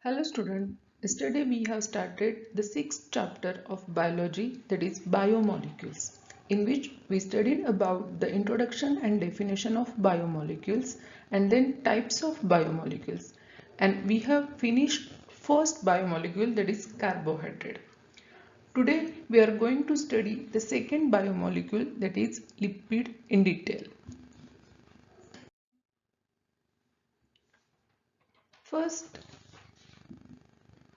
Hello student, yesterday we have started the sixth chapter of biology, that is biomolecules, in which we studied about the introduction and definition of biomolecules and then types of biomolecules, and we have finished first biomolecule, that is carbohydrate. Today we are going to study the second biomolecule, that is lipid, in detail. First,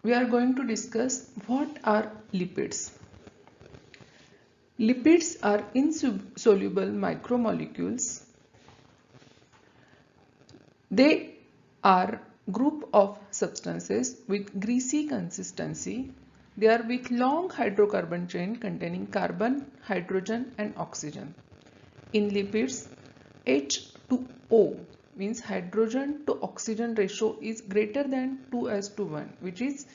we are going to discuss what are lipids. Lipids are insoluble micromolecules. They are group of substances with greasy consistency. They are with long hydrocarbon chain containing carbon, hydrogen and oxygen. In lipids, H to O means hydrogen to oxygen ratio is greater than 2:1, which is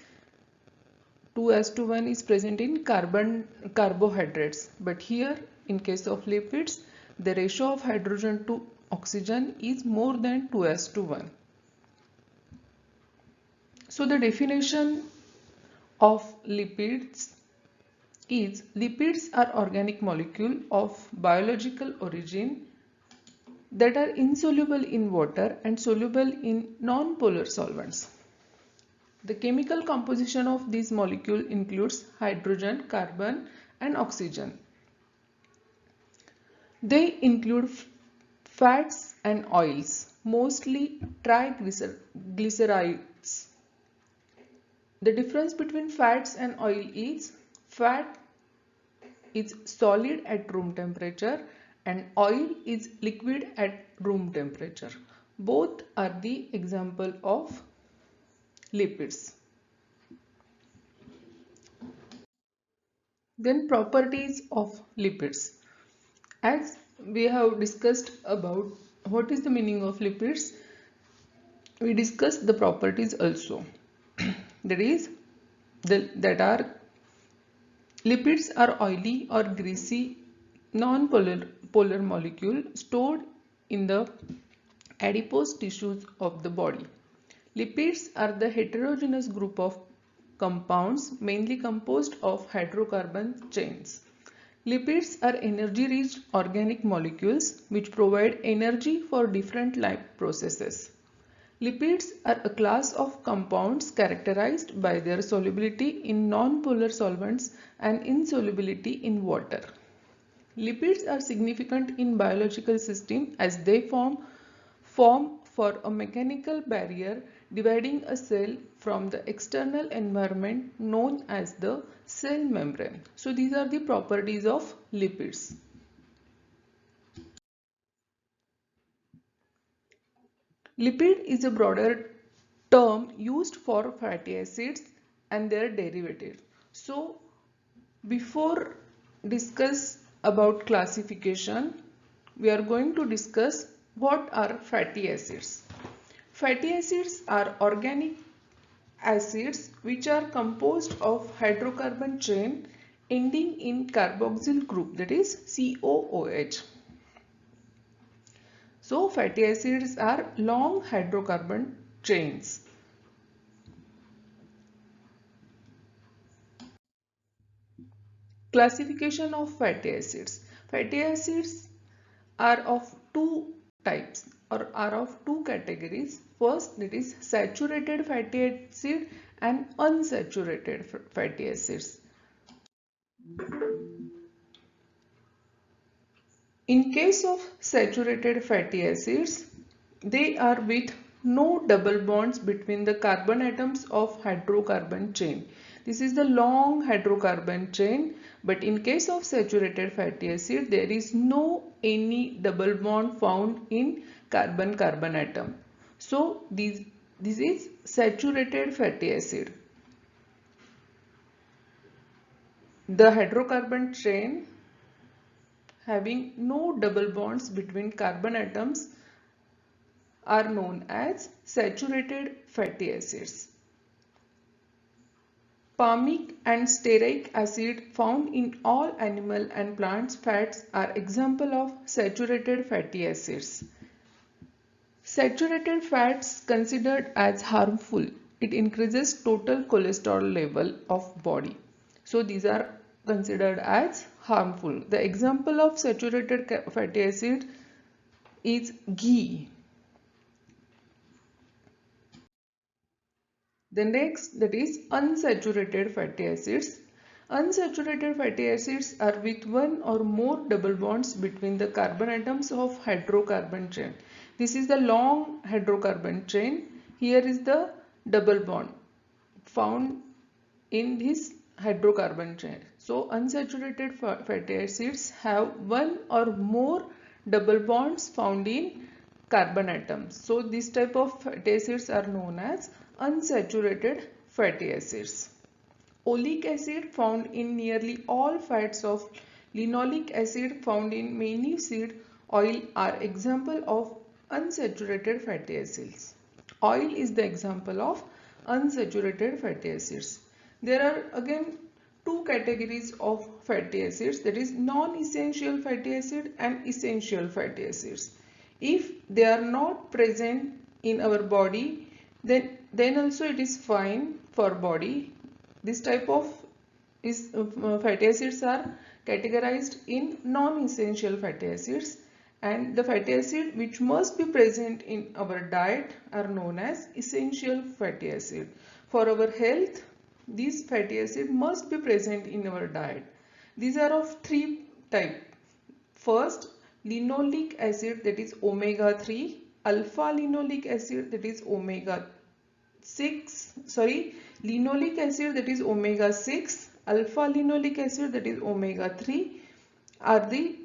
2:1 is present in carbohydrates, but here in case of lipids the ratio of hydrogen to oxygen is more than 2:1. So the definition of lipids is lipids are organic molecule of biological origin that are insoluble in water and soluble in non-polar solvents. The chemical composition of these molecules includes hydrogen, carbon and oxygen. They include fats and oils, mostly triglycerides. The difference between fats and oil is fat is solid at room temperature and oil is liquid at room temperature. Both are the example of lipids. Then properties of lipids. As we have discussed about what is the meaning of lipids, we discussed the properties also. That is, lipids are oily or greasy non-polar molecule stored in the adipose tissues of the body. Lipids are the heterogeneous group of compounds mainly composed of hydrocarbon chains. Lipids are energy-rich organic molecules which provide energy for different life processes. Lipids are a class of compounds characterized by their solubility in non-polar solvents and insolubility in water. Lipids are significant in biological system as they form for a mechanical barrier dividing a cell from the external environment known as the cell membrane. So these are the properties of lipids. Lipid is a broader term used for fatty acids and their derivatives. So before discuss about classification, we are going to discuss what are fatty acids. Fatty acids are organic acids which are composed of hydrocarbon chain ending in carboxyl group, that is COOH. So fatty acids are long hydrocarbon chains. Classification of fatty acids. Fatty acids are of two types or are of two categories. First, it is saturated fatty acid and unsaturated fatty acids. In case of saturated fatty acids, they are with no double bonds between the carbon atoms of hydrocarbon chain. This is the long hydrocarbon chain, but in case of saturated fatty acid, there is no any double bond found in carbon-carbon atom. So this is saturated fatty acid. The hydrocarbon chain having no double bonds between carbon atoms are known as saturated fatty acids. Palmic and stearic acid found in all animal and plant fats are example of saturated fatty acids. Saturated fats considered as harmful it increases total cholesterol level of body. So these are considered as harmful. The example of saturated fatty acid is ghee. The next, that is unsaturated fatty acids. Unsaturated fatty acids are with one or more double bonds between the carbon atoms of hydrocarbon chain. This is the long hydrocarbon chain. Here is the double bond found in this hydrocarbon chain. So unsaturated fatty acids have one or more double bonds found in carbon atoms. So this type of fatty acids are known as unsaturated fatty acids. Oleic acid found in nearly all fats of linoleic acid found in many seed oil are example of unsaturated fatty acids. Oil is the example of unsaturated fatty acids. There are again two categories of fatty acids, that is non-essential fatty acid and essential fatty acids. If they are not present in our body, then also it is fine for body. This type of fatty acids are categorized in non-essential fatty acids, and the fatty acid which must be present in our diet are known as essential fatty acid. For our health, these fatty acid must be present in our diet. These are of three types. First, linoleic acid, that is omega 3, alpha linoleic acid, that is omega 6, linoleic acid, that is omega 6, alpha linoleic acid, that is omega 3 are the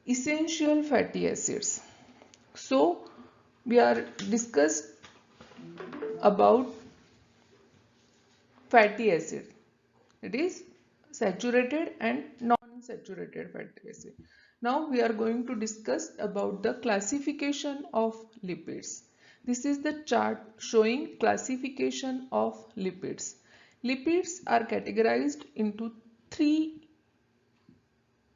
essential fatty acids. So we are discussed about fatty acid, it is saturated and non-saturated fatty acid. Now we are going to discuss about the classification of lipids. This is the chart showing classification of lipids. Lipids are categorized into three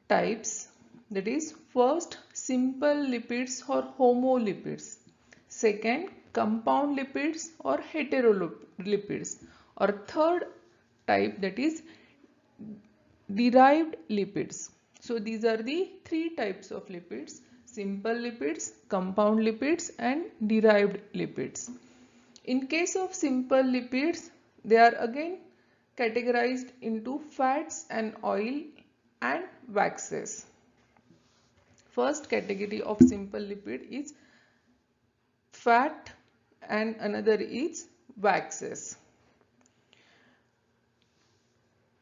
types, that is first simple lipids or homolipids, second compound lipids or heterolipids, or third type, that is derived lipids. So these are the three types of lipids: simple lipids, compound lipids and derived lipids. In case of simple lipids, they are again categorized into fats and oil and waxes. First category of simple lipid is fat and another is waxes.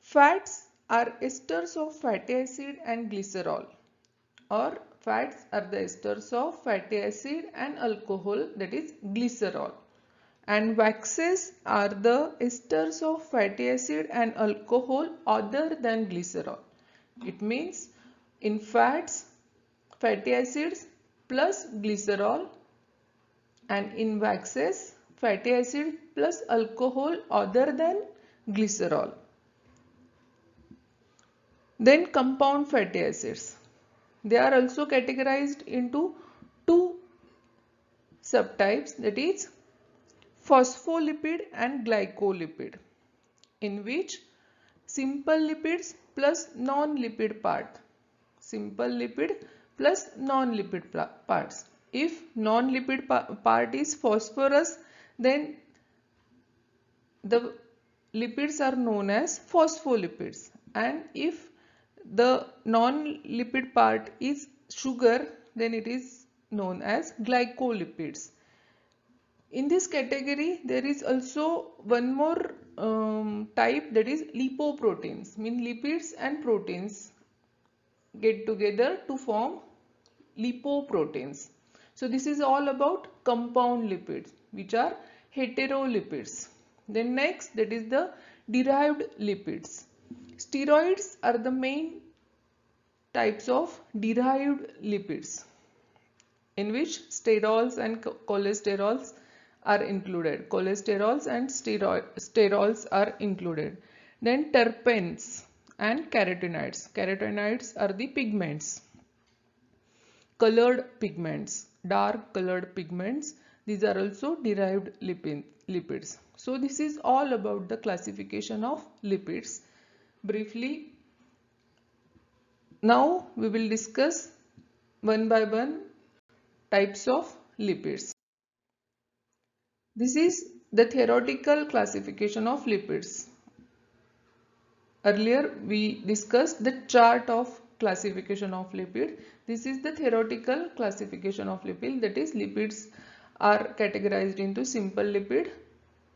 Fats are esters of fatty acid and glycerol, or fats are the esters of fatty acid and alcohol, that is glycerol. And waxes are the esters of fatty acid and alcohol other than glycerol. It means in fats, fatty acids plus glycerol, and in waxes, fatty acid plus alcohol other than glycerol. Then compound fatty acids. They are also categorized into two subtypes, that is phospholipid and glycolipid, in which simple lipids plus non-lipid part. Simple lipid plus non-lipid parts. If non-lipid part is phosphorus, then the lipids are known as phospholipids, and if the non-lipid part is sugar, then it is known as glycolipids. In this category, there is also one more type, that is lipoproteins. Mean lipids and proteins get together to form lipoproteins. So this is all about compound lipids, which are heterolipids. Then next, that is the derived lipids. Steroids are the main types of derived lipids, in which sterols and cholesterols are included. Cholesterols and sterols are included. Then terpenes and carotenoids. Carotenoids are the pigments. Colored pigments, dark colored pigments, these are also derived lipids. lipids. So this is all about the classification of lipids. Briefly, now we will discuss one by one types of lipids. This is the theoretical classification of lipids. Earlier we discussed the chart of classification of lipid. This is the theoretical classification of lipid, that is lipids are categorized into simple lipid,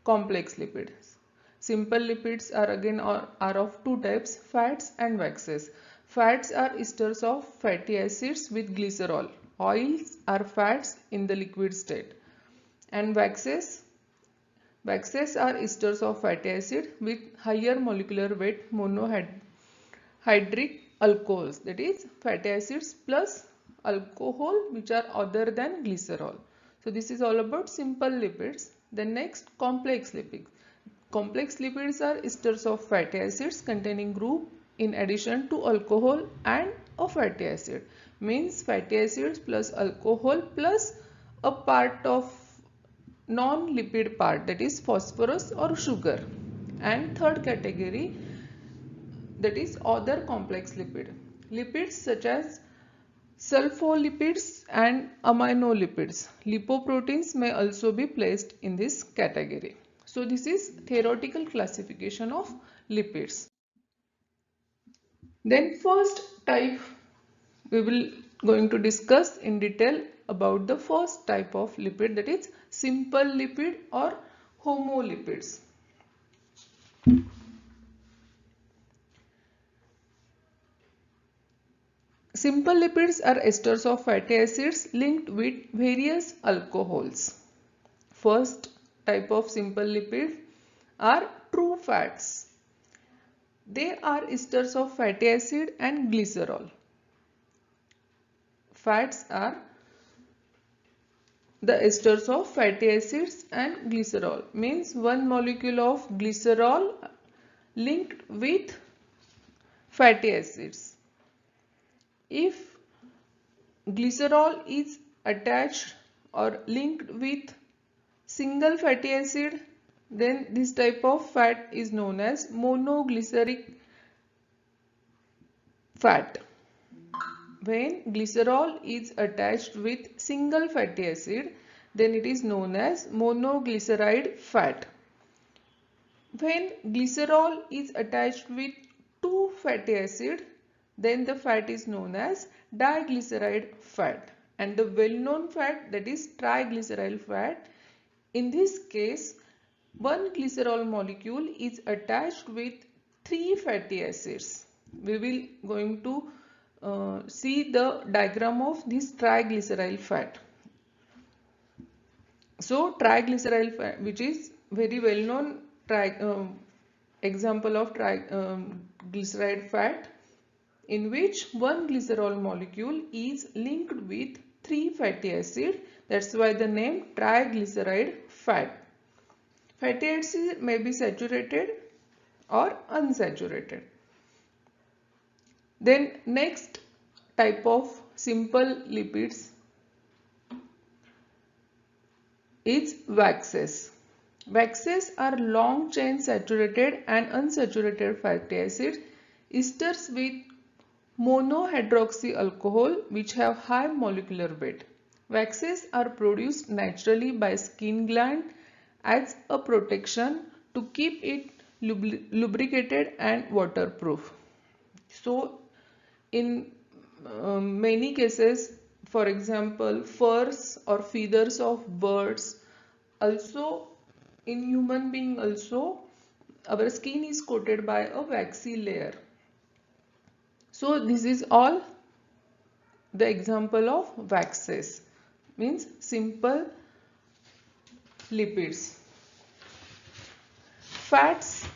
complex lipids. Simple lipids are again are of two types, fats and waxes. Fats are esters of fatty acids with glycerol. Oils are fats in the liquid state. And waxes are esters of fatty acid with higher molecular weight monohydric alcohols, that is fatty acids plus alcohol which are other than glycerol. So this is all about simple lipids. Then next, complex lipids. Complex lipids are esters of fatty acids containing group in addition to alcohol and a fatty acid. Means fatty acids plus alcohol plus a part of non-lipid part, that is phosphorus or sugar. And third category, that is other complex lipid. Lipids such as sulfolipids and aminolipids. Lipoproteins may also be placed in this category. So this is theoretical classification of lipids. Then first type, we will going to discuss in detail about the first type of lipid, that is simple lipid or homolipids. Simple lipids are esters of fatty acids linked with various alcohols. First type of simple lipids are true fats. They are esters of fatty acid and glycerol. Fats are the esters of fatty acids and glycerol, means one molecule of glycerol linked with fatty acids. If glycerol is attached or linked with single fatty acid, then this type of fat is known as monoglyceric fat. When glycerol is attached with single fatty acid, then it is known as monoglyceride fat. When glycerol is attached with two fatty acid, then the fat is known as diglyceride fat. And the well-known fat, that is triglyceryl fat, in this case one glycerol molecule is attached with three fatty acids. We will going to see the diagram of this triglyceryl fat. So triglyceryl fat, which is very well known example of triglyceride fat, in which one glycerol molecule is linked with three fatty acids. That's why the name triglyceride fat. Fatty acids may be saturated or unsaturated. Then next type of simple lipids is waxes. Waxes are long chain saturated and unsaturated fatty acids, esters with monohydroxy alcohol which have high molecular weight. Waxes are produced naturally by skin gland as a protection to keep it lubricated and waterproof. So in many cases, for example furs or feathers of birds, also in human being also our skin is coated by a waxy layer. So this is all the example of waxes, means simple lipids. Fats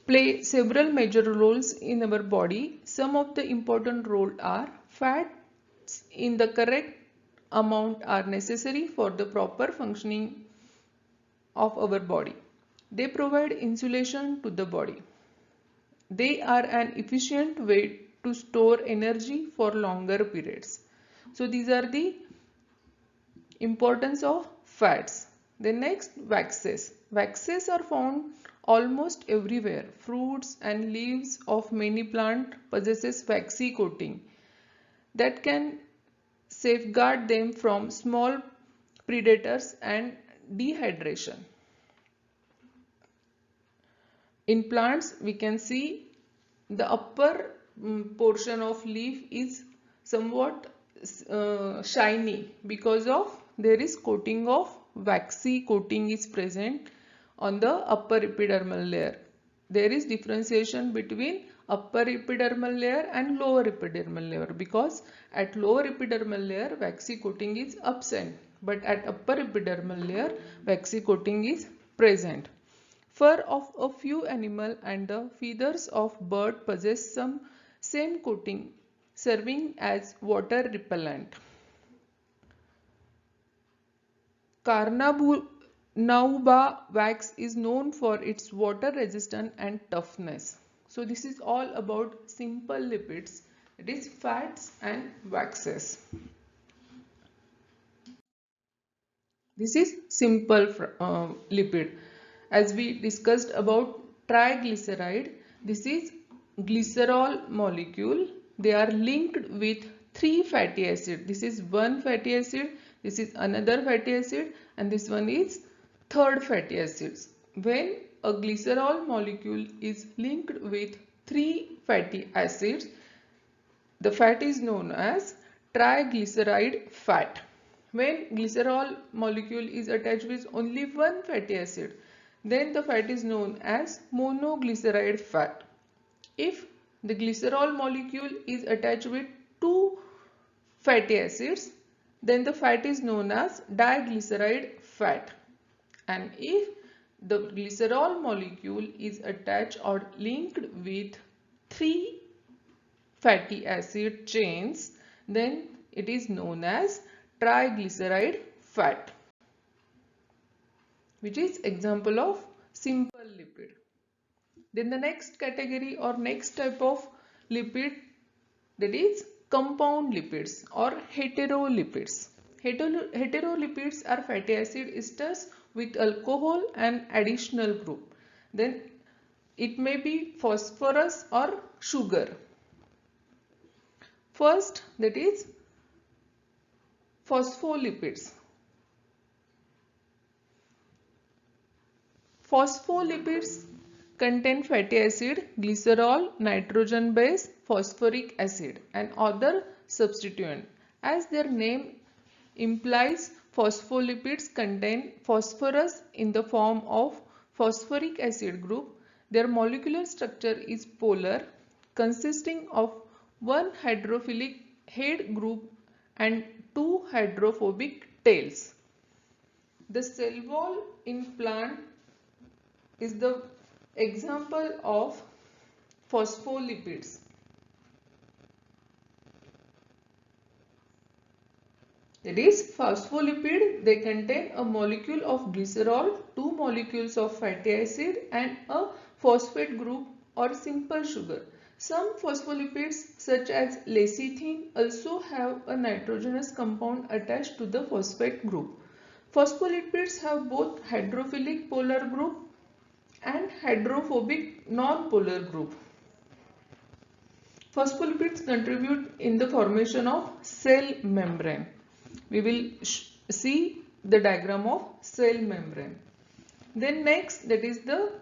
play several major roles in our body. Some of the important roles are: fats in the correct amount are necessary for the proper functioning of our body. They provide insulation to the body. They are an efficient way to store energy for longer periods. So these are the importance of fats. Then next, waxes. Waxes are found almost everywhere. Fruits and leaves of many plants possesses waxy coating that can safeguard them from small predators and dehydration. In plants, we can see the upper portion of leaf is somewhat shiny because of there is coating of waxy coating is present on the upper epidermal layer. There is differentiation between upper epidermal layer and lower epidermal layer because at lower epidermal layer waxy coating is absent, but at upper epidermal layer waxy coating is present. Fur of a few animal and the feathers of bird possess some same coating, serving as water repellent. Carnauba wax is known for its water resistance and toughness. So this is all about simple lipids, it is fats and waxes. This is simple lipid. As we discussed about triglyceride, this is glycerol molecule. They are linked with 3 fatty acids. This is one fatty acid, this is another fatty acid, and this one is third fatty acids. When a glycerol molecule is linked with 3 fatty acids, the fat is known as triglyceride fat. When glycerol molecule is attached with only one fatty acid, then the fat is known as monoglyceride fat. If the glycerol molecule is attached with 2 fatty acids, then the fat is known as diglyceride fat. And if the glycerol molecule is attached or linked with 3 fatty acid chains, then it is known as triglyceride fat, which is example of simple lipid. Then the next category or next type of lipid, that is compound lipids or heterolipids. Heterolipids are fatty acid esters with alcohol and additional group. Then it may be phosphorus or sugar. First, that is phospholipids. Phospholipids contain fatty acid, glycerol, nitrogen base, phosphoric acid and other substituent. As their name implies, phospholipids contain phosphorus in the form of phosphoric acid group. Their molecular structure is polar, consisting of one hydrophilic head group and 2 hydrophobic tails. The cell wall in plant is the example of phospholipids. That is, phospholipid, they contain a molecule of glycerol, 2 molecules of fatty acid and a phosphate group or simple sugar. Some phospholipids such as lecithin also have a nitrogenous compound attached to the phosphate group. Phospholipids have both hydrophilic polar group and hydrophobic non-polar group. Phospholipids contribute in the formation of cell membrane. We will see the diagram of cell membrane. Then next, that is the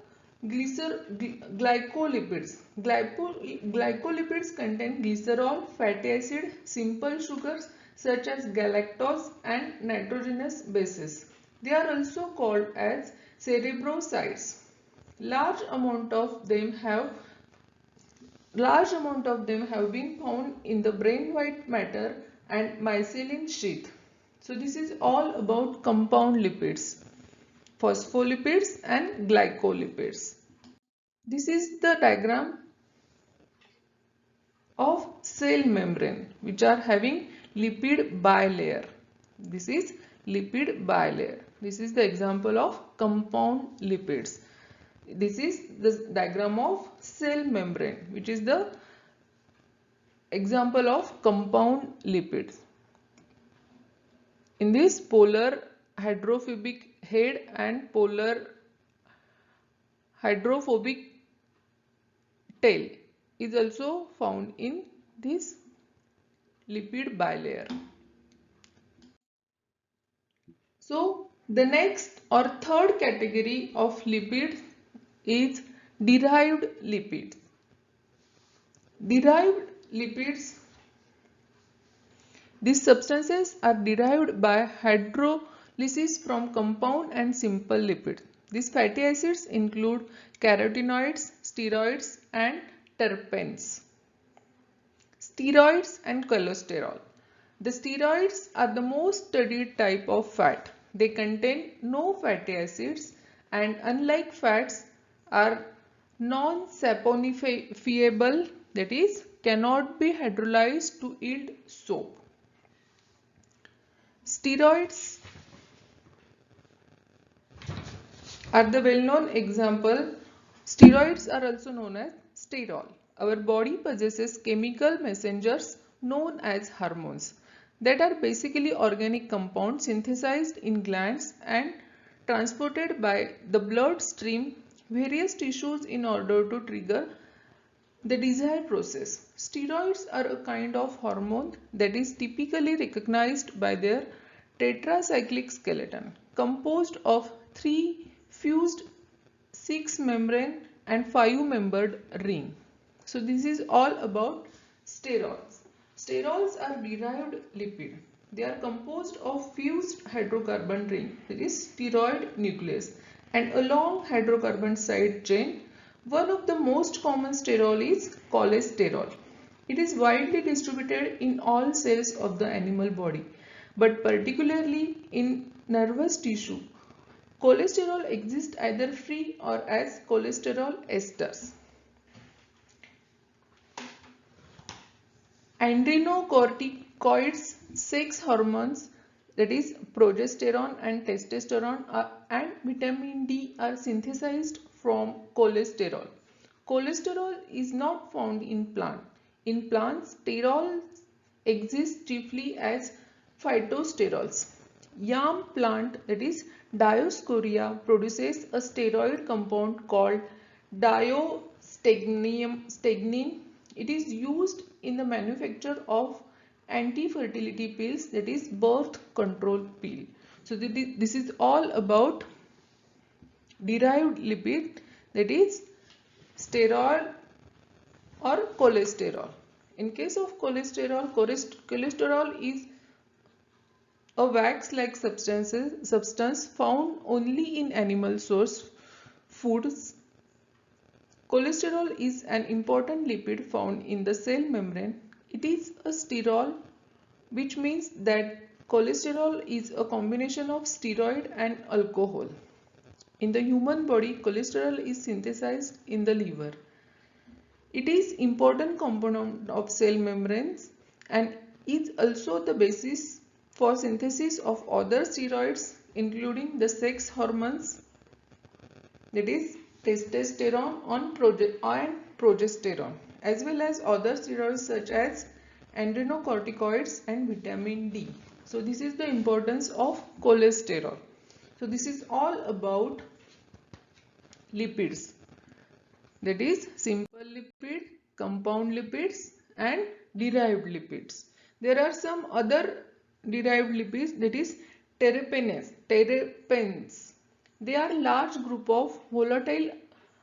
glycolipids. Glycolipids contain glycerol, fatty acid, simple sugars such as galactose and nitrogenous bases. They are also called as cerebrosides. Large amount of them have been found in the brain white matter and myelin sheath. So this is all about compound lipids, phospholipids and glycolipids. This is the diagram of cell membrane which are having lipid bilayer. This is lipid bilayer. This is the example of compound lipids. This is the diagram of cell membrane, which is the example of compound lipids. In this polar hydrophobic head and polar hydrophobic tail is also found in this lipid bilayer. So the next or third category of lipids is derived lipids. Derived lipids, these substances are derived by hydrolysis from compound and simple lipids. These fatty acids include carotenoids, steroids and terpenes. Steroids and cholesterol. The steroids are the most studied type of fat. They contain no fatty acids and unlike fats are non-saponifiable, that is cannot be hydrolyzed to yield soap. Steroids are the well-known example. Steroids are also known as sterol. Our body possesses chemical messengers known as hormones that are basically organic compounds synthesized in glands and transported by the bloodstream various tissues in order to trigger the desired process. Steroids are a kind of hormone that is typically recognized by their tetracyclic skeleton composed of 3 fused 6 membrane and 5 membered ring. So this is all about sterols. Sterols are derived lipid. They are composed of fused hydrocarbon ring, that is steroid nucleus, and a long hydrocarbon side chain. One of the most common sterol is cholesterol. It is widely distributed in all cells of the animal body, but particularly in nervous tissue. Cholesterol exists either free or as cholesterol esters. Adrenocorticoids, sex hormones, that is progesterone and testosterone and vitamin D are synthesized from cholesterol. Cholesterol is not found in plant. In plants, sterols exist chiefly as phytosterols. Yam plant, that is Dioscorea, produces a steroid compound called diostegnin. It is used in the manufacture of anti-fertility pills, that is birth control pill. So this is all about derived lipid, that is sterol or cholesterol. In case of cholesterol, cholesterol is a wax-like substance found only in animal source foods. Cholesterol is an important lipid found in the cell membrane. It is a sterol, which means that cholesterol is a combination of steroid and alcohol. In the human body, cholesterol is synthesized in the liver. It is important component of cell membranes and is also the basis for synthesis of other steroids including the sex hormones, that is testosterone and progesterone, as well as other steroids such as adrenocorticoids and vitamin D. So this is the importance of cholesterol. So this is all about lipids, that is simple lipid, compound lipids and derived lipids. There are some other derived lipids, that is terpenes. They are large group of volatile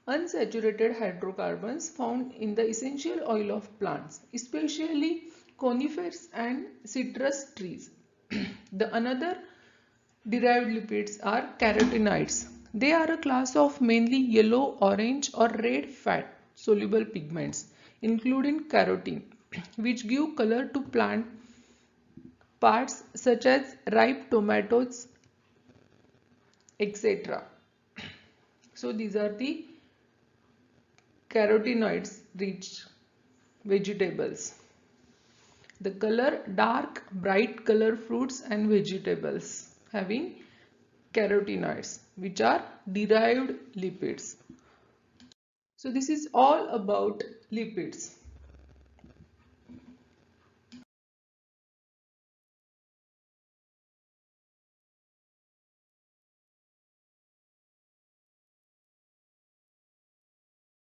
unsaturated hydrocarbons found in the essential oil of plants, especially conifers and citrus trees. The another derived lipids are carotenoids. They are a class of mainly yellow, orange or red fat soluble pigments including carotene, which give color to plant parts such as ripe tomatoes, etc. So these are the carotenoids rich vegetables. The color dark, bright color fruits and vegetables having carotenoids, which are derived lipids. So this is all about lipids.